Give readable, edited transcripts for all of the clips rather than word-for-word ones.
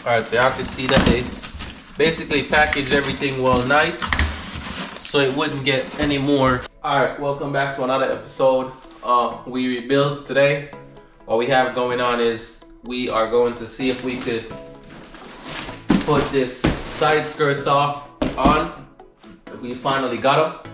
Alright, so y'all can see that they basically packaged everything well nice so it wouldn't get any more. Alright, welcome back to another episode of We Rebuilds. Today, what we have going on is we are going to see if we could put this side skirts on. We finally got them.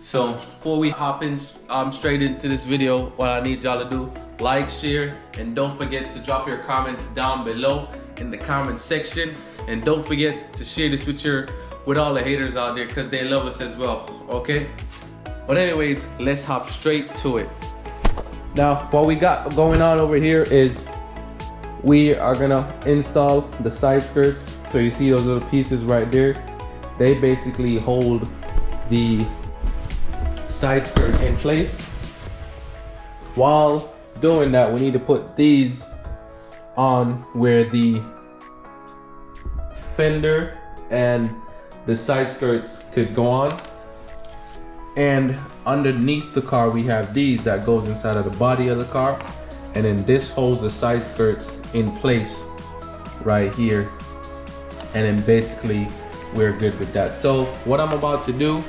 So before we hop in straight into this video, what I need y'all to do, like, share, and don't forget to drop your comments down below in the comment section, and don't forget to share this with all the haters out there, because they love us as well, okay? But anyways, let's hop straight to it. Now, what we got going on over here is we are gonna install the side skirts. So you see those little pieces right there, they basically hold the side skirt in place. While doing that, we need to put these on where the fender and the side skirts could go on. And underneath the car we have these that goes inside of the body of the car, and then this holds the side skirts in place right here, and then basically we're good with that. So what I'm about to do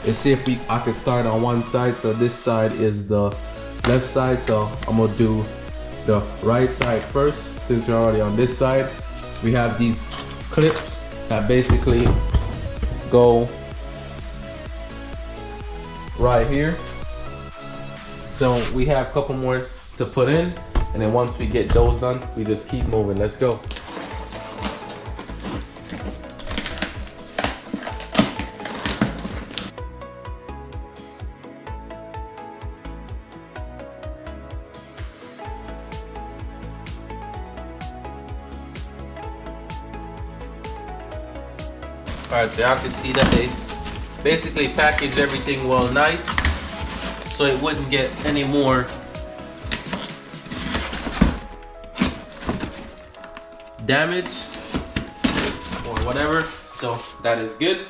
is see if I can start on one side. So this side is the left side, so I'm gonna do the right side first. Since we're already on this side, we have these clips that basically go right here. So we have a couple more to put in, and then once we get those done, we just keep moving. Let's go. Alright, so y'all can see that they basically packaged everything well nice so it wouldn't get any more damage or whatever. So that is good.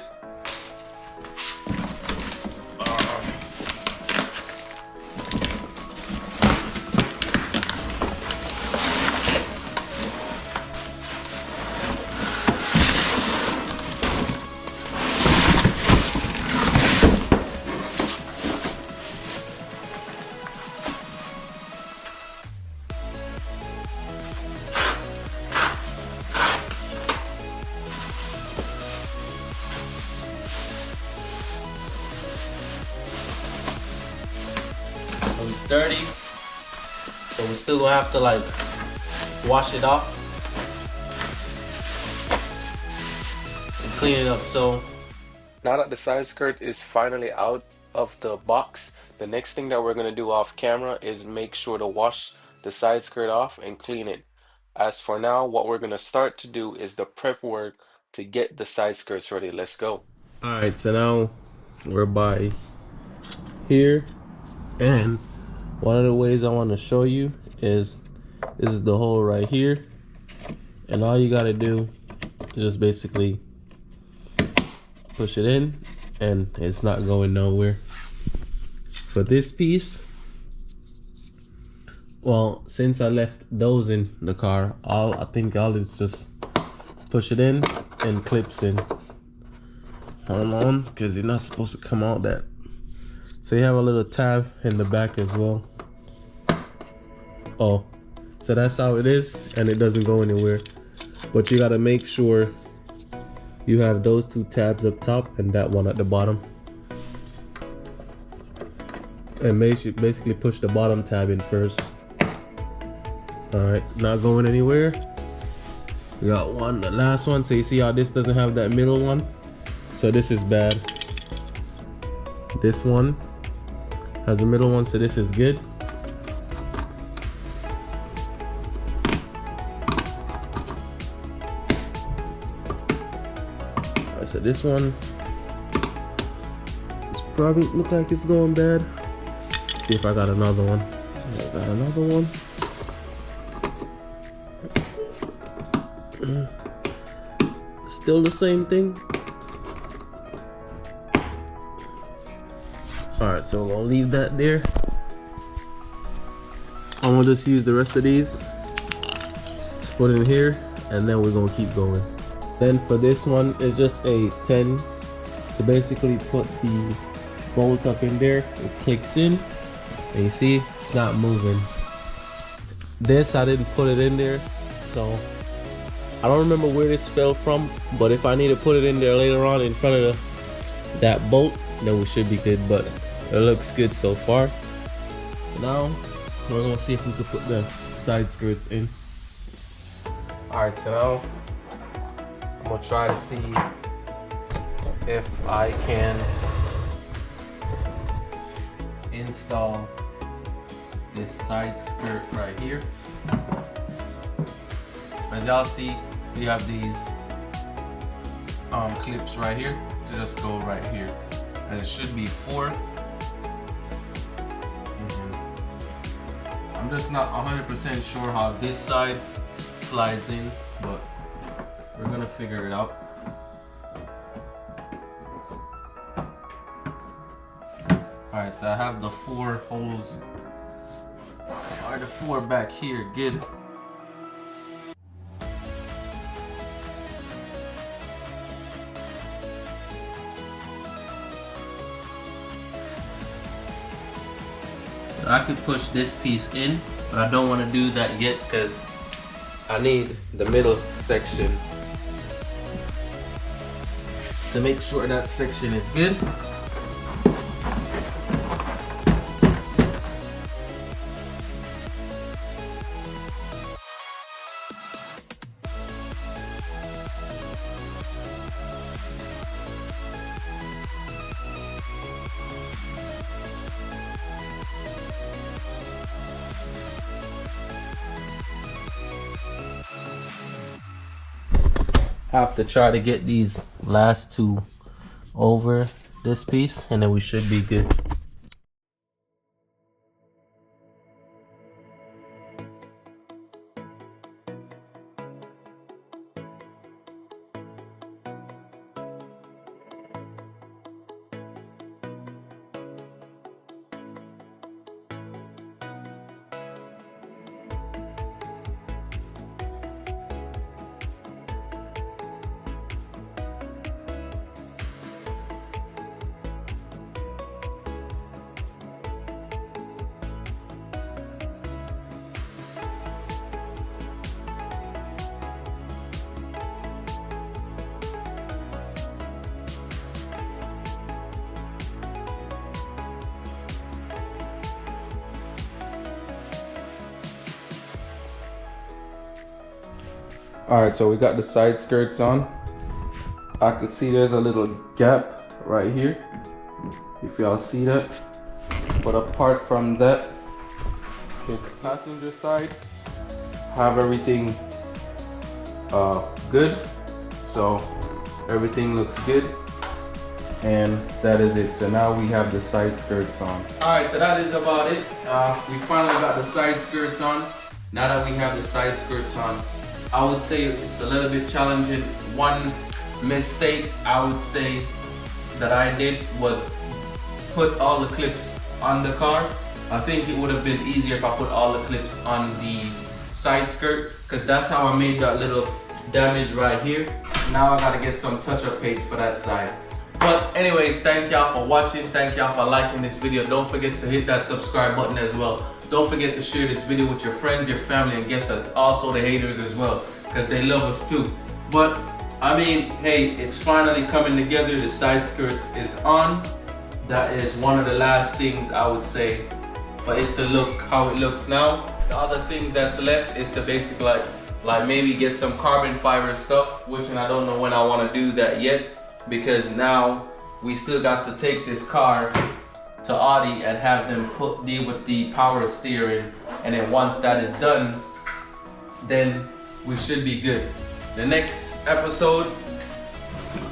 It's dirty, so we still gonna have to like wash it off and clean it up. So now that the side skirt is finally out of the box, the next thing that we're gonna do off camera is make sure to wash the side skirt off and clean it. As for now, what we're gonna start to do is the prep work to get the side skirts ready. Let's go. Alright, so now we're by here, and one of the ways I want to show you is this is the hole right here, and all you got to do is just basically push it in, and it's not going nowhere. For this piece, well, since I left those in the car, I think I'll just push it in and clips in. Hold on, because you're not supposed to come out that. So you have a little tab in the back as well. Oh, so that's how it is, and it doesn't go anywhere. But you gotta make sure you have those two tabs up top and that one at the bottom, and basically push the bottom tab in first. All right, not going anywhere. We got one, the last one. So you see how this doesn't have that middle one, so this is bad. This one has a middle one, so this is good. Alright, so this one, it's probably look like it's going bad. Let's see if I got another one. I got another one. Still the same thing. Alright, so we'll leave that there. I'm gonna just use the rest of these. Just put in here, and then we're gonna keep going. Then for this one, it's just a 10 to basically put the bolt up in there. It clicks in, and you see it's not moving. This I didn't put it in there, so I don't remember where this fell from, but if I need to put it in there later on in front of that bolt, then we should be good. But it looks good so far. So now we're gonna see if we can put the side skirts in. Alright, so now I'm gonna try to see if I can install this side skirt right here. As y'all see, we have these clips right here to just go right here, and it should be 4. And I'm just not 100% sure how this side slides in, but we're gonna figure it out. Alright, so I have the 4 holes, or the 4 back here, good. So I could push this piece in, but I don't want to do that yet because I need the middle section to make sure that section is good. Have to try to get these last 2 over this piece, and then we should be good. Alright, so we got the side skirts on. I could see there's a little gap right here, if y'all see that. But apart from that, it's passenger side. Have everything good. So everything looks good. And that is it. So now we have the side skirts on. Alright, so that is about it. We finally got the side skirts on. Now that we have the side skirts on, I would say it's a little bit challenging. One mistake I would say that I did was put all the clips on the car. I think it would have been easier if I put all the clips on the side skirt, because that's how I made that little damage right here. Now I gotta get some touch-up paint for that side. But anyways, thank y'all for watching. Thank y'all for liking this video. Don't forget to hit that subscribe button as well. Don't forget to share this video with your friends, your family, and guess what? Also the haters as well, because they love us too. But I mean, hey, it's finally coming together. The side skirts is on. That is one of the last things I would say for it to look how it looks now. The other things that's left is to basically like maybe get some carbon fiber stuff, which I don't know when I want to do that yet, because now we still got to take this car to Audi and have them deal with the power steering, and then once that is done, then we should be good. The next episode,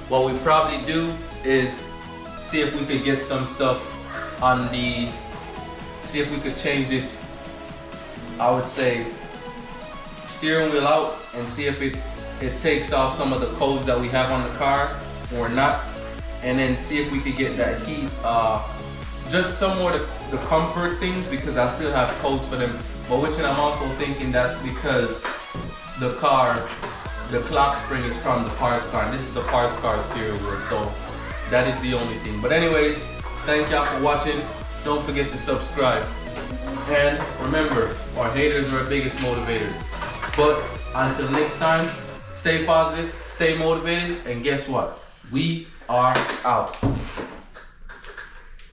what we probably do is see if we could get some stuff on the, see if we could change this, I would say, steering wheel out, and see if it takes off some of the codes that we have on the car or not, and then see if we could get that heat, just some more the comfort things, because I still have codes for them, but which I'm also thinking that's because the car the clock spring is from the parts car, and this is the parts car steering wheel, so that is the only thing. But anyways, thank y'all for watching. Don't forget to subscribe. And remember, our haters are our biggest motivators. But until next time, stay positive, stay motivated, and guess what? We are out.